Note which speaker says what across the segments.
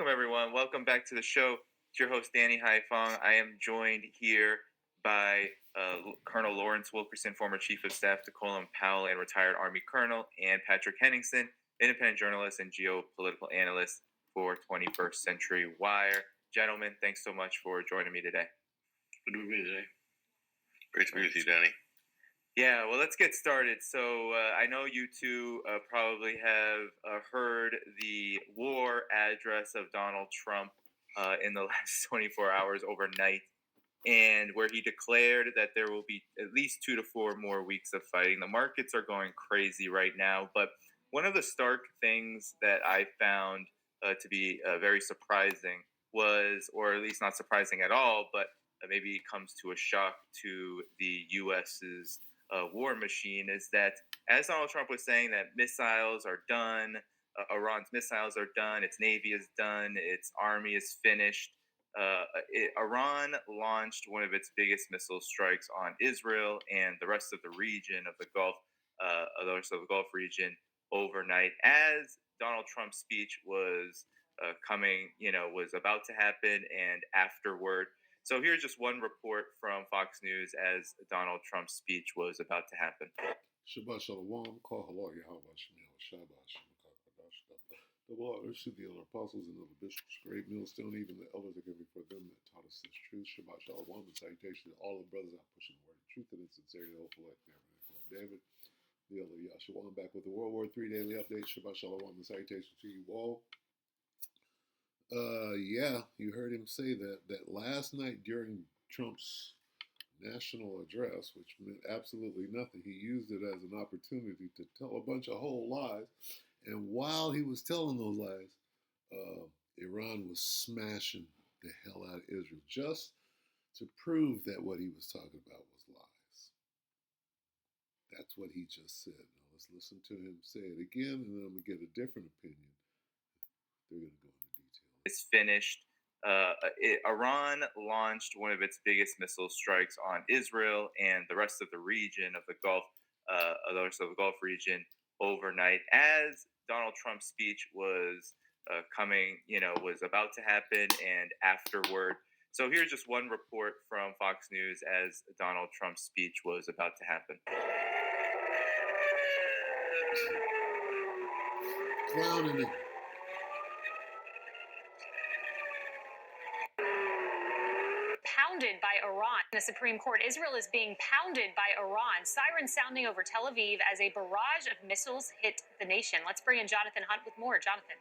Speaker 1: welcome everyone. Welcome back to the show. It's your host Danny Haifong. I am joined here by Colonel Lawrence Wilkerson, former Chief of Staff to Colin Powell and retired Army Colonel, and Patrick Henningsen, independent journalist and geopolitical analyst for 21st Century Wire. Gentlemen, thanks so much for joining me today.
Speaker 2: Good to be here today. Great to be with you, Danny.
Speaker 1: Yeah, well, let's get started. So I know you two probably have heard the war address of Donald Trump in the last 24 hours overnight, and where he declared that there will be at least 2 to 4 more weeks of fighting. The markets are going crazy right now, but one of the stark things that I found to be very surprising was, or at least not surprising at all, but maybe it comes to a shock to the U.S.'s war machine, is that as Donald Trump was saying that missiles are done, Iran's missiles are done, its navy is done, its army is finished. Iran launched one of its biggest missile strikes on Israel and the rest of the region of the Gulf, region overnight, as Donald Trump's speech was was about to happen, and afterward. So here's just one report from Fox News as Donald Trump's speech was about to happen.
Speaker 3: Shabbat Shalom, Kol Halal Yahweh Shemel Shabbat Shemakadosh. The Lord, the other apostles and other bishops, great millstone, even the elders that came before them that taught us this truth. Shabbat Shalom and salutation to all the brothers out pushing the word of truth and in sincerity, hopeful like never. David, the elder Yahshua. I'm back with the World War III Daily Update. Shabbat Shalom and salutation to you all. You heard him say that last night during Trump's national address, which meant absolutely nothing. He used it as an opportunity to tell a bunch of whole lies. And while he was telling those lies, Iran was smashing the hell out of Israel just to prove that what he was talking about was lies. That's what he just said. Now let's listen to him say it again, and then I'm going to get a different opinion. They're going to go into detail.
Speaker 1: It's finished. Iran launched one of its biggest missile strikes on Israel and the rest of the region of the Gulf, region overnight, as Donald Trump's speech was was about to happen, and afterward. So here's just one report from Fox News as Donald Trump's speech was about to happen.
Speaker 3: Clowning it.
Speaker 4: Pounded by Iran. In the Supreme Court, Israel is being pounded by Iran. Sirens sounding over Tel Aviv as a barrage of missiles hit the nation. Let's bring in Jonathan Hunt with more. Jonathan.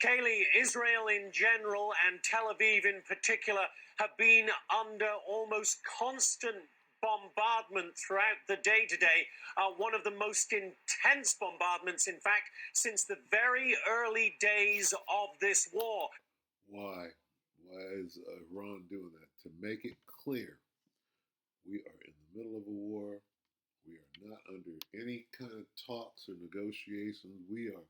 Speaker 5: Kaylee, Israel in general and Tel Aviv in particular have been under almost constant bombardment throughout the day today. One of the most intense bombardments, in fact, since the very early days of this war.
Speaker 3: Why? Why is Iran doing that? To make it clear, we are in the middle of a war. We are not under any kind of talks or negotiations. We are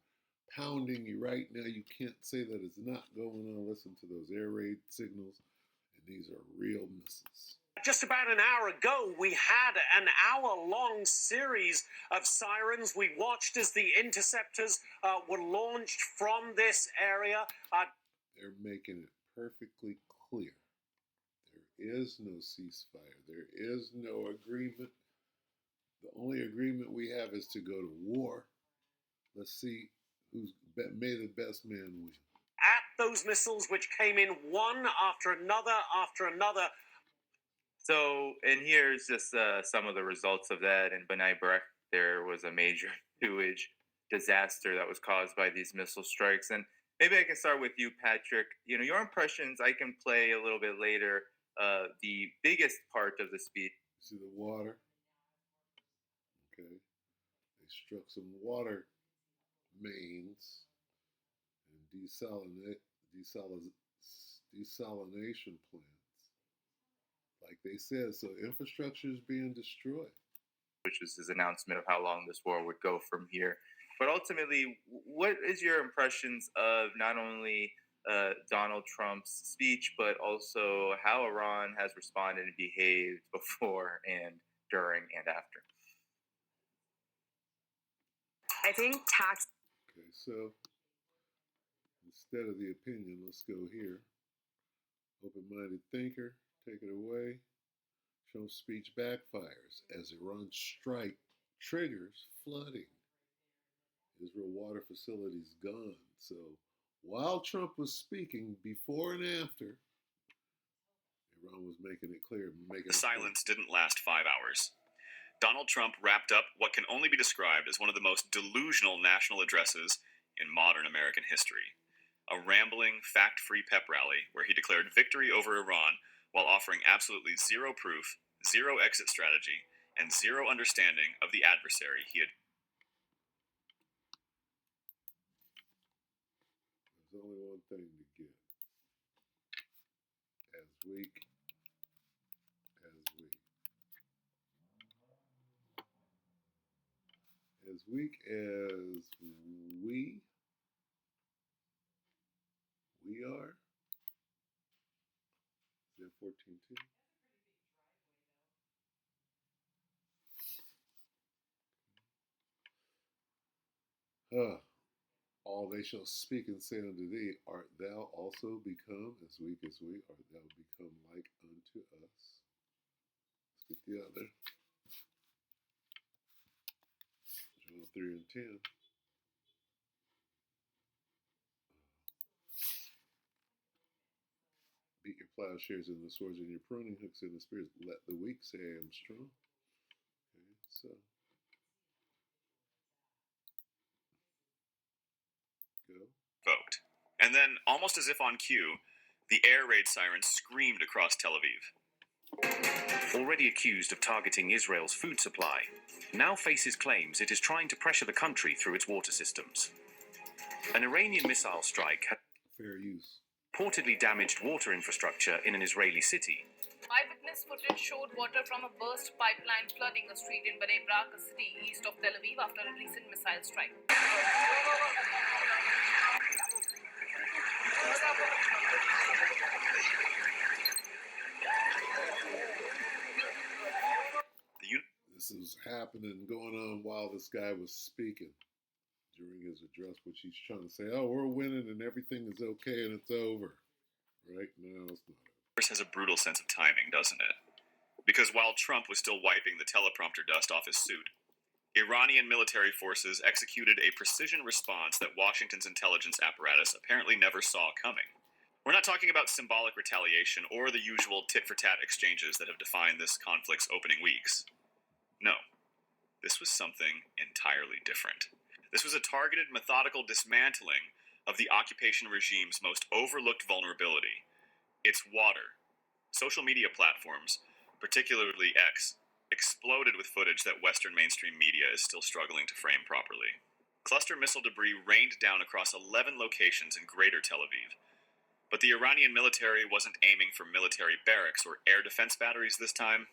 Speaker 3: pounding you right now. You can't say that it's not going on. Listen to those air raid signals, and these are real missiles.
Speaker 5: Just about an hour ago, we had an hour-long series of sirens. We watched as the interceptors were launched from this area.
Speaker 3: They're making it perfectly clear. There is no ceasefire. There is no agreement. The only agreement we have is to go to war. Let's see may the best man win.
Speaker 5: At those missiles, which came in one after another.
Speaker 1: So, and here's just some of the results of that. In B'nai B'rith, there was a major sewage disaster that was caused by these missile strikes. And maybe I can start with you, Patrick. Your impressions, I can play a little bit later. The biggest part of the speech.
Speaker 3: See the water? Okay. They struck some water mains and desalination plants. Like they said, so infrastructure is being destroyed.
Speaker 1: Which is his announcement of how long this war would go from here. But ultimately, what is your impressions of not only Donald Trump's speech, but also how Iran has responded and behaved before and during and after?
Speaker 4: I think tax.
Speaker 3: Okay, so Instead of the opinion, let's go here. Open-minded thinker, take it away. Trump's speech backfires as Iran strike triggers flooding. Israel water facilities gone. So while Trump was speaking, before and after, Iran was making it clear.
Speaker 6: The silence didn't last 5 hours. Donald Trump wrapped up what can only be described as one of the most delusional national addresses in modern American history. A rambling, fact-free pep rally where he declared victory over Iran while offering absolutely zero proof, zero exit strategy, and zero understanding of the adversary he had.
Speaker 3: There's only one thing to get. As weak as we. As weak as we are. Is that 14-2? All they shall speak and say unto thee, art thou also become as weak as we? Art thou become like unto us? Let's get the other. John 3 and 10. Beat your plowshares and the swords and your pruning hooks in the spears. Let the weak say I am strong. Okay, so go.
Speaker 6: Voked. And then, almost as if on cue, the air raid sirens screamed across Tel Aviv.
Speaker 7: Already accused of targeting Israel's food supply, now faces claims it is trying to pressure the country through its water systems. An Iranian missile strike had
Speaker 3: Fair use.
Speaker 7: reportedly damaged water infrastructure in an Israeli city.
Speaker 8: Eyewitness footage showed water from a burst pipeline flooding a street in Bnei Brak, a city east of Tel Aviv, after a recent missile strike.
Speaker 3: This is happening, going on while this guy was speaking during his address, which he's trying to say, oh, we're winning and everything is okay and it's over. Right now, it's not over.
Speaker 6: This has a brutal sense of timing, doesn't it? Because while Trump was still wiping the teleprompter dust off his suit, Iranian military forces executed a precision response that Washington's intelligence apparatus apparently never saw coming. We're not talking about symbolic retaliation or the usual tit-for-tat exchanges that have defined this conflict's opening weeks. No, this was something entirely different. This was a targeted, methodical dismantling of the occupation regime's most overlooked vulnerability: its water. Social media platforms, particularly X, exploded with footage that Western mainstream media is still struggling to frame properly. Cluster missile debris rained down across 11 locations in Greater Tel Aviv. But the Iranian military wasn't aiming for military barracks or air defense batteries this time.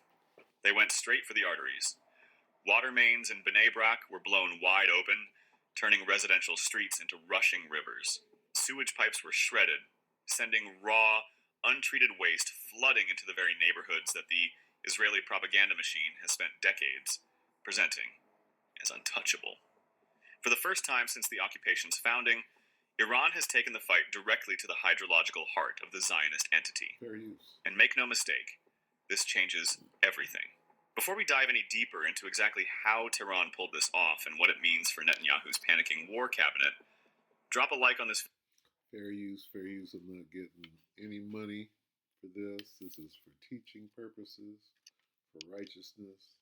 Speaker 6: They went straight for the arteries. Water mains in Bnei Brak were blown wide open, turning residential streets into rushing rivers. Sewage pipes were shredded, sending raw, untreated waste flooding into the very neighborhoods that the Israeli propaganda machine has spent decades presenting as untouchable. For the first time since the occupation's founding, Iran has taken the fight directly to the hydrological heart of the Zionist entity.
Speaker 3: Fair use.
Speaker 6: And make no mistake, this changes everything. Before we dive any deeper into exactly how Tehran pulled this off and what it means for Netanyahu's panicking war cabinet, drop a like on this.
Speaker 3: Fair use, fair use. I'm not getting any money for this. This is for teaching purposes, for righteousness.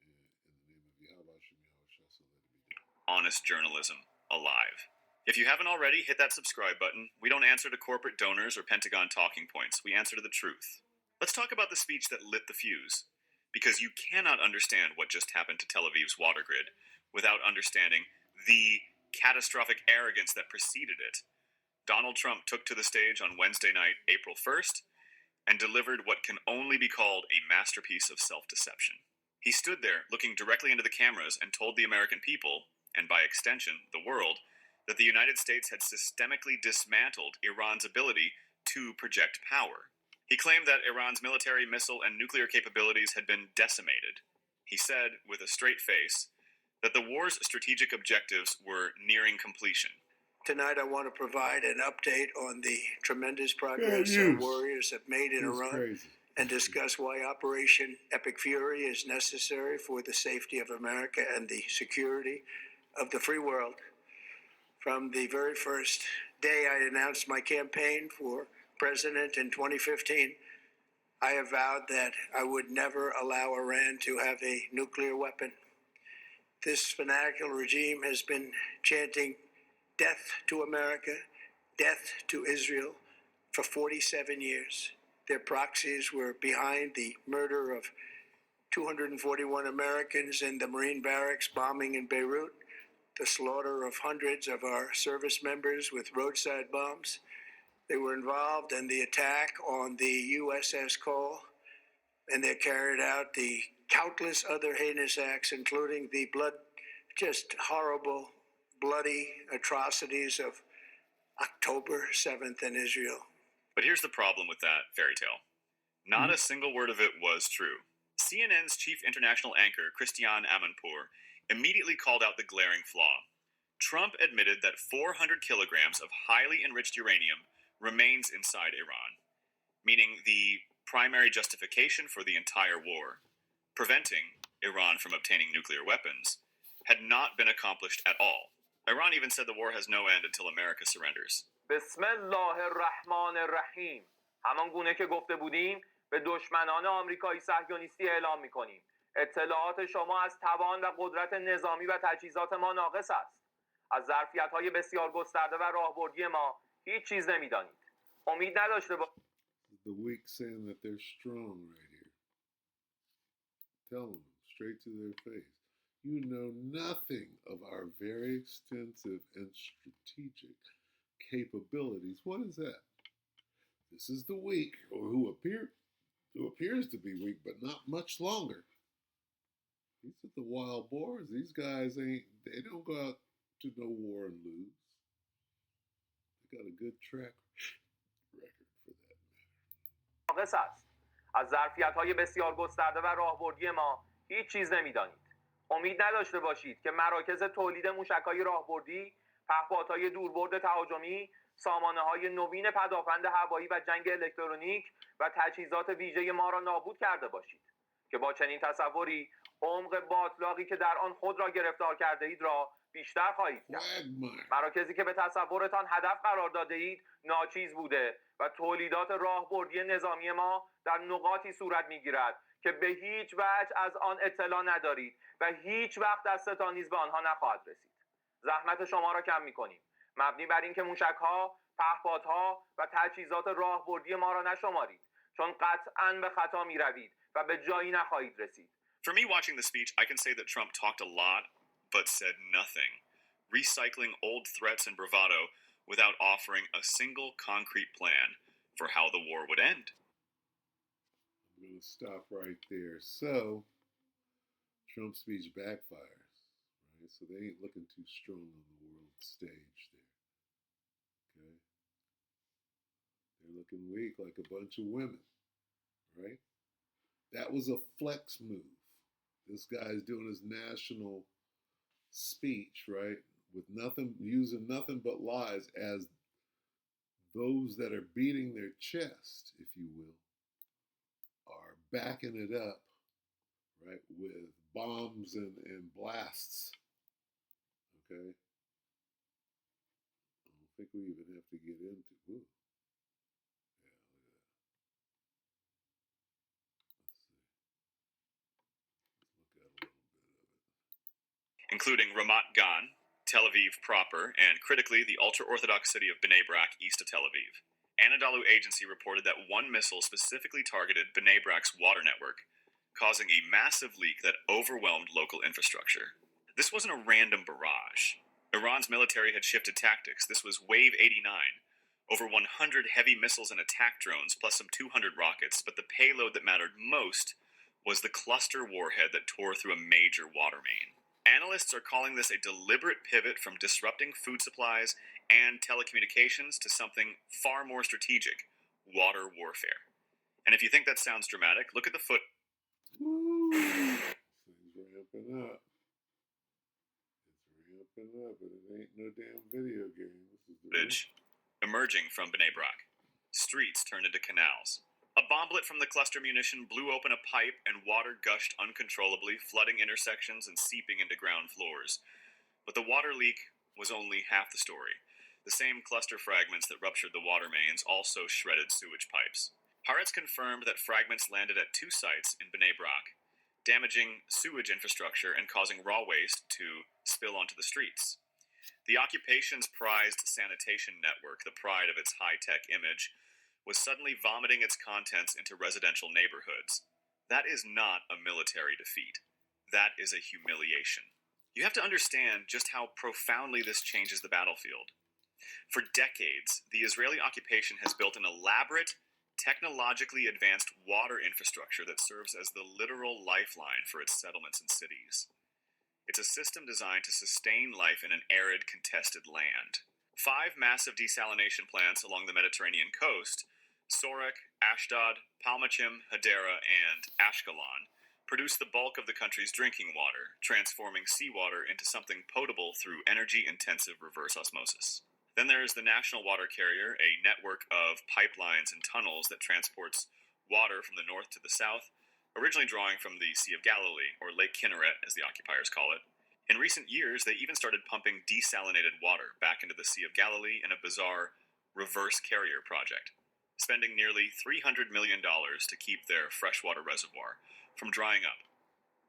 Speaker 3: And in the name of Yahweh Shem Yahushua, so let it be done.
Speaker 6: Honest journalism alive. If you haven't already, hit that subscribe button. We don't answer to corporate donors or Pentagon talking points. We answer to the truth. Let's talk about the speech that lit the fuse. Because you cannot understand what just happened to Tel Aviv's water grid without understanding the catastrophic arrogance that preceded it. Donald Trump took to the stage on Wednesday night, April 1st, and delivered what can only be called a masterpiece of self-deception. He stood there looking directly into the cameras and told the American people, and by extension, the world, that the United States had systemically dismantled Iran's ability to project power. He claimed that Iran's military, missile, and nuclear capabilities had been decimated. He said, with a straight face, that the war's strategic objectives were nearing completion,
Speaker 9: Tonight, I want to provide an update on the tremendous progress
Speaker 3: Yeah,
Speaker 9: our
Speaker 3: news.
Speaker 9: warriors have made in
Speaker 3: It's
Speaker 9: Iran
Speaker 3: crazy.
Speaker 9: and discuss why Operation Epic Fury is necessary for the safety of America and the security of the free world. From the very first day I announced my campaign for president in 2015, I have vowed that I would never allow Iran to have a nuclear weapon. This fanatical regime has been chanting death to America, death to Israel for 47 years. Their proxies were behind the murder of 241 Americans in the Marine barracks bombing in Beirut, the slaughter of hundreds of our service members with roadside bombs. They were involved in the attack on the USS Cole, and they carried out the countless other heinous acts, including the just horrible, bloody atrocities of October 7th in Israel.
Speaker 6: But here's the problem with that fairy tale. Not a single word of it was true. CNN's chief international anchor, Christiane Amanpour, immediately called out the glaring flaw. Trump admitted that 400 kilograms of highly enriched uranium remains inside Iran, meaning the primary justification for the entire war, preventing Iran from obtaining nuclear weapons, had not been accomplished at all. Iran even said the war has no end until America surrenders.
Speaker 10: بسم الله الرحمن الرحیم. همان گونه که گفته بودیم به دشمنان آمریکایی صهیونیستی اعلام می‌کنیم. اطلاعات شما از توان و قدرت نظامی و تجهیزات ما ناقص است. از ظرفیت‌های بسیار گسترده و راهبردی ما هیچ چیز نمی‌دانید. امید نداشته باشید.
Speaker 3: The weak saying that they're strong right here. Telling them straight to their face. You know nothing of our very extensive and strategic capabilities. What is that? This is the weak, or who appears to be weak, but not much longer. These are the wild boars. These guys they don't go out to no war and lose. They got a good track record for that.
Speaker 10: ناقص است. از ظرفیت‌های بسیار گسترده و راهبردی ما هیچ چیز نمی‌دانید. امید نداشته باشید که مراکز تولید موشک‌های راهبردی، پهپادهای دوربرد تهاجمی، سامانه‌های نوین پدافند هوایی و جنگ الکترونیک و تجهیزات ویژه ما را نابود کرده باشید که با چنین تصوری عمق باطلاقی که در آن خود را گرفتار کرده اید را بیشتر خواهید کرد. مراکزی که به تصورتان هدف قرار داده اید ناچیز بوده و تولیدات راهبردی نظامی ما در نقاطی صورت می‌گیرد که به هیچ وجه از آن اطلاع ندارید و هیچ وقت دستتان نیز به آنها نخواهد رسید. زحمت شما را کم می‌کنیم. مبنی بر اینکه موشک‌ها، پهپادها و تجهیزات راهبردی ما را نشمارید، چون قطعاً به خطا می‌روید و به جایی نخواهید رسید.
Speaker 6: For me, watching the speech, I can say that Trump talked a lot, but said nothing, recycling old threats and bravado without offering a single concrete plan for how the war would end.
Speaker 3: I'm going to stop right there. So, Trump's speech backfires, right? So they ain't looking too strong on the world stage there, okay? They're looking weak like a bunch of women, right? That was a flex move. This guy's doing his national speech, right? With nothing, using nothing but lies as those that are beating their chest, if you will, are backing it up, right, with bombs and blasts. Okay? I don't think we even have to get into it. Yeah, look at that.
Speaker 6: Including Ramat Gan, Tel Aviv proper, and critically the ultra-Orthodox city of Bnei Brak east of Tel Aviv. Anadolu Agency reported that one missile specifically targeted Bnei Brak's water network, causing a massive leak that overwhelmed local infrastructure. This wasn't a random barrage. Iran's military had shifted tactics. This was Wave 89, over 100 heavy missiles and attack drones, plus some 200 rockets, but the payload that mattered most was the cluster warhead that tore through a major water main. Analysts are calling this a deliberate pivot from disrupting food supplies and telecommunications to something far more strategic, water warfare. And if you think that sounds dramatic, look at the foot.
Speaker 3: Woo! Things ramping up. It's looking up, and it ain't no damn video game. This is the
Speaker 6: footage emerging from Bnei Brak. Streets turned into canals. A bomblet from the cluster munition blew open a pipe and water gushed uncontrollably, flooding intersections and seeping into ground floors. But the water leak was only half the story. The same cluster fragments that ruptured the water mains also shredded sewage pipes. Haaretz confirmed that fragments landed at 2 sites in Bnei Brak, damaging sewage infrastructure and causing raw waste to spill onto the streets. The occupation's prized sanitation network, the pride of its high-tech image, was suddenly vomiting its contents into residential neighborhoods. That is not a military defeat. That is a humiliation. You have to understand just how profoundly this changes the battlefield. For decades, the Israeli occupation has built an elaborate, technologically advanced water infrastructure that serves as the literal lifeline for its settlements and cities. It's a system designed to sustain life in an arid, contested land. 5 massive desalination plants along the Mediterranean coast, Sorek, Ashdod, Palmachim, Hadera, and Ashkelon, produce the bulk of the country's drinking water, transforming seawater into something potable through energy-intensive reverse osmosis. Then there is the national water carrier, a network of pipelines and tunnels that transports water from the north to the south, originally drawing from the Sea of Galilee, or Lake Kinneret as the occupiers call it. In recent years, they even started pumping desalinated water back into the Sea of Galilee in a bizarre reverse carrier project, spending nearly $300 million to keep their freshwater reservoir from drying up.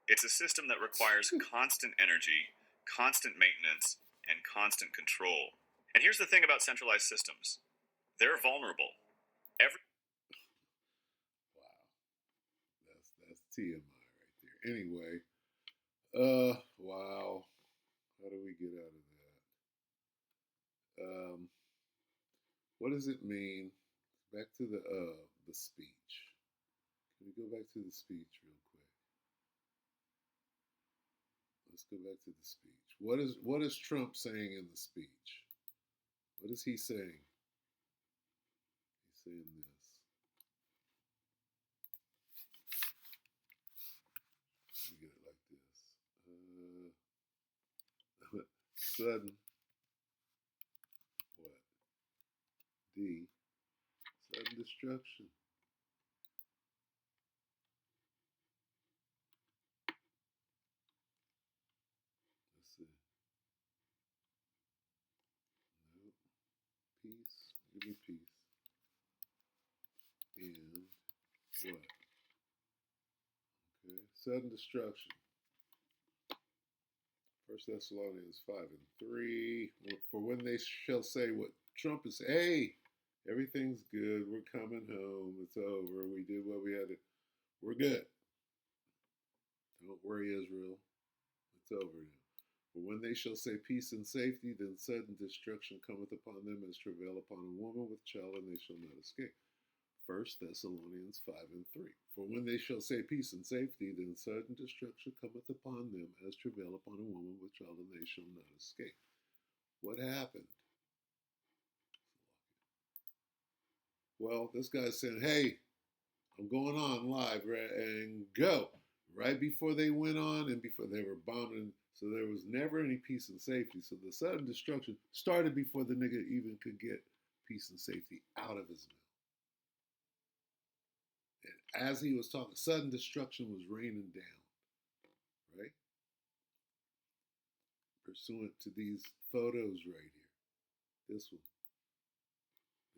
Speaker 6: It's a system that requires constant energy, constant maintenance, and constant control. And here's the thing about centralized systems. They're vulnerable.
Speaker 3: Wow. That's TMI right there. Anyway, wow. How do we get out of that? What does it mean? Back to the speech. Can we go back to the speech real quick? Let's go back to the speech. What is Trump saying in the speech? What is he saying? He's saying this. Let me get it like this. Sudden. What? D. Sudden destruction. Let's see. Nope. Peace. Give me peace. And what? Okay. Sudden destruction. 1 Thessalonians 5:3. For when they shall say what Trump is, hey, everything's good. We're coming home. It's over. We did what we had to. We're good. Don't worry, Israel. It's over now. For when they shall say peace and safety, then sudden destruction cometh upon them as travail upon a woman with child, and they shall not escape. 1 Thessalonians 5:3. For when they shall say peace and safety, then sudden destruction cometh upon them as travail upon a woman with child, and they shall not escape. What happened? Well, this guy's saying, hey, I'm going on live, right, and go. Right before they went on and before they were bombing. So there was never any peace and safety. So the sudden destruction started before the nigga even could get peace and safety out of his mouth. And as he was talking, sudden destruction was raining down, right? Pursuant to these photos right here. This one.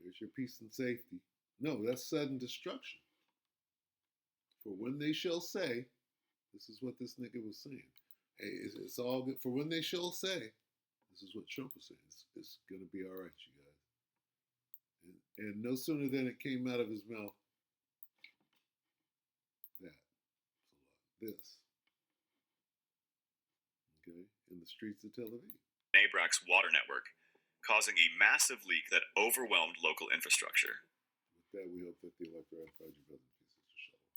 Speaker 3: There's your peace and safety. No, that's sudden destruction. For when they shall say, this is what this nigga was saying. Hey, it's all good. For when they shall say, this is what Trump was saying. It's going to be all right, you guys. And no sooner than it came out of his mouth, this. Okay, in the streets of Tel Aviv.
Speaker 6: Bnei Brak's water network, causing a massive leak that overwhelmed local infrastructure.
Speaker 3: With that, we hope that the elect ratified your brother.